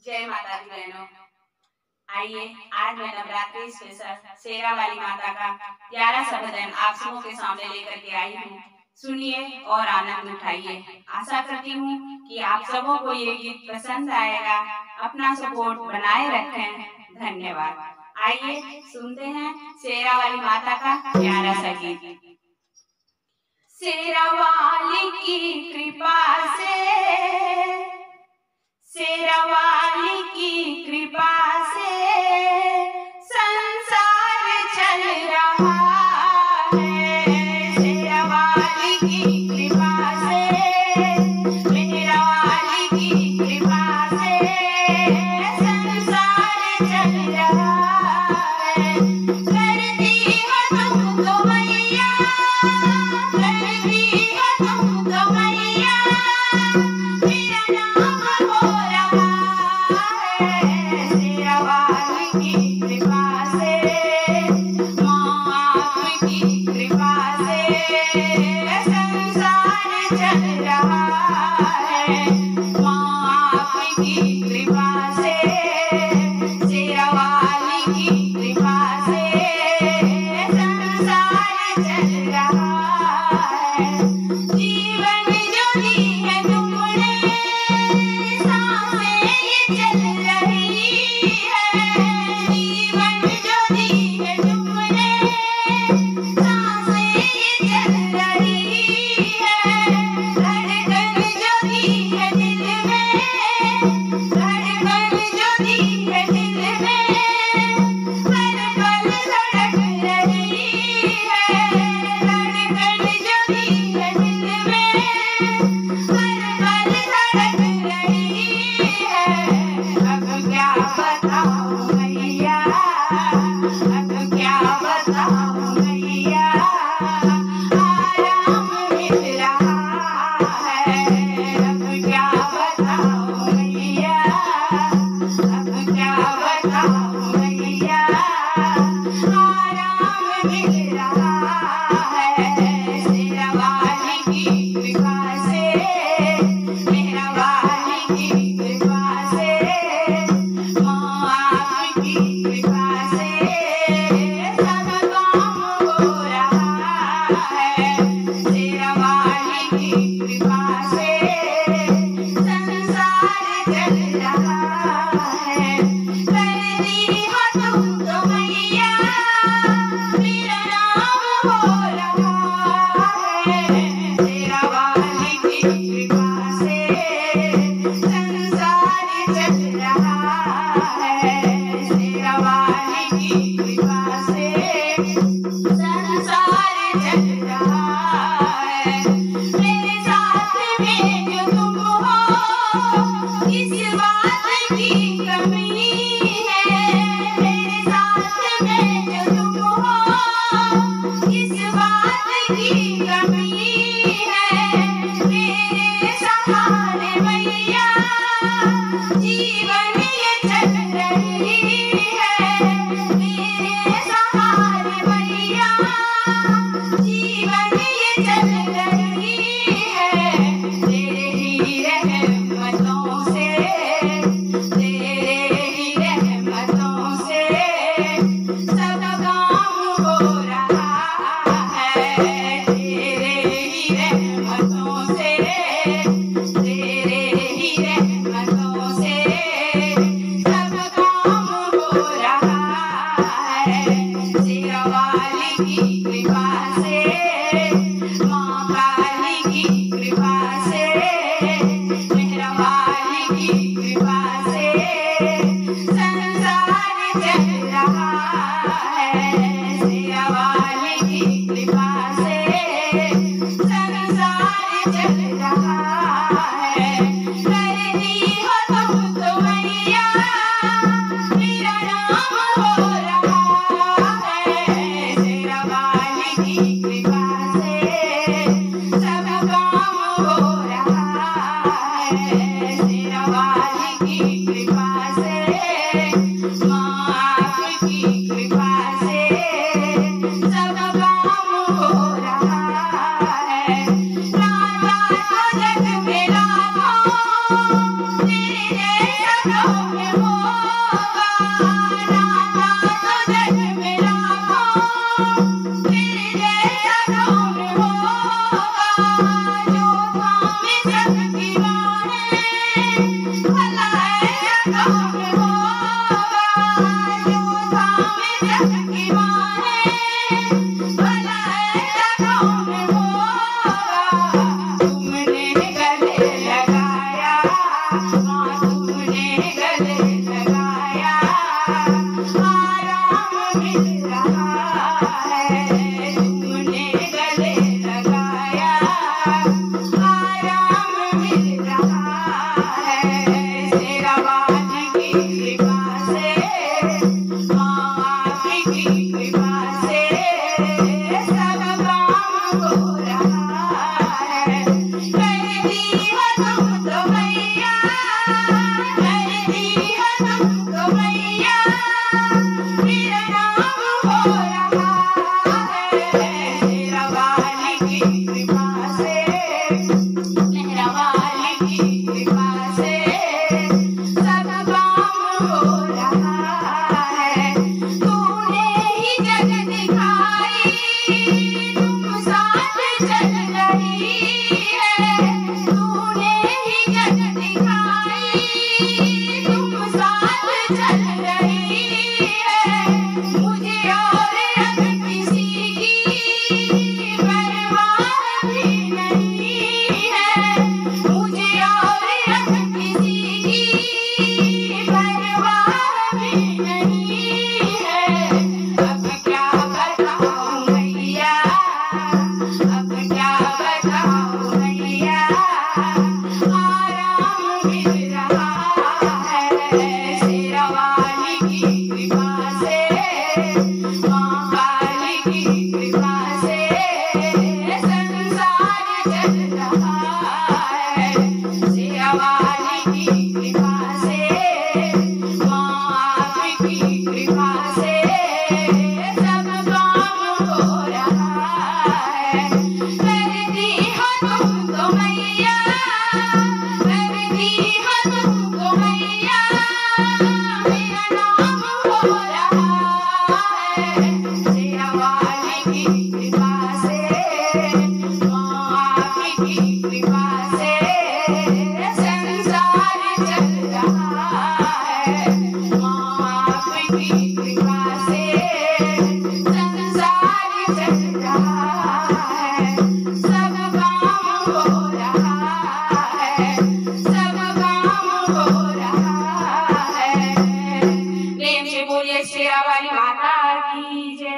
जय माता दी बहनों। आइए आज मैं नवरात्रि स्पेशल शेरा वाली माता का प्यारा सा भजन आप सबों के सामने लेकर के आई हूँ। सुनिए और आनंद उठाइए। आशा करती हूँ कि आप सबों को ये गीत पसंद आएगा। अपना सपोर्ट बनाए रखें। धन्यवाद। आइए सुनते हैं शेरा वाली माता का प्यारा सा गीत। शेरा वाली की कृपा से, शेरा वाली की कृपा से संसार चल रहा है। शेरा वाली की कृपा से, मेरा वाली की कृपा से संसार चल रहा है। करती है तुमको मैया, करती है तुमको मैया, मेरा नाम हो रहा है। शेरा वाली की कृपा से, माँ आपकी कृपा से संसार चल रहा है। माँ आपकी कृपा से, शेरा वाली की कृपा से संसार चल रहा है। जीवन जो दी है तुमने, सांसें ये चल रही है। जीवन जो दी है तुमने, सांसें ये चल रही है। धड़कन जो दी है दिल में, धड़कन जो दी है दिल में, हर पल धड़क रही है। धड़कन जो दी है दिल में, हर पल धड़क रही है। अब क्या बताऊं मैया, अब क्या बताऊं मैया, आराम मिल रहा है। अब क्या बताऊं मैया, अब क्या बताऊं मैया, आराम मिल रहा है। शेरा वाली की कृपा से, मेरा वाली की कृपा से, माँ आपकी कृपा से सब काम हो रहा है। शेरा वाली की कृपा से संसार चल रहा है। करती हो तुमको मैया, मेरा नाम हो रहा है। शेरा वाली की कृपा से संसार चल रहा है। शेरा वाली की कृपा से संसार चल रहा है। मेरे साथ में जो तुम हो, किस बात की कमी है। मेरे साथ में जो तुम हो, किस बात की कमी है। मेरे सहारे मैया जीवन ये चल रही है। मेरे सहारे मैया जीवन ये चल रही है। तेरे ही रहमतों से, तेरे ही रहमतों से सब काम हो रहा है। तेरे ही रहमतों से, तेरे ही रहमतों से सब काम हो रहा है। शेरा वाली की कृपा से, माँ काली की कृपा से, मेहरा वाली की कृपा से संसार चल रहा है। शेरा वाली की कृपा से संसार चल रहा है। करती हो तुमको मैया, मेरा नाम हो रहा है। शेरा वाली की कृपा से सब काम हो रहा है। शेरा वाली की कृपा से, माँ आपकी कृपा से सब काम हो रहा है। राजा तो जग में लाखों, तेरे जैसा प्रेम से बोलिए शेरा वाली माता की जय।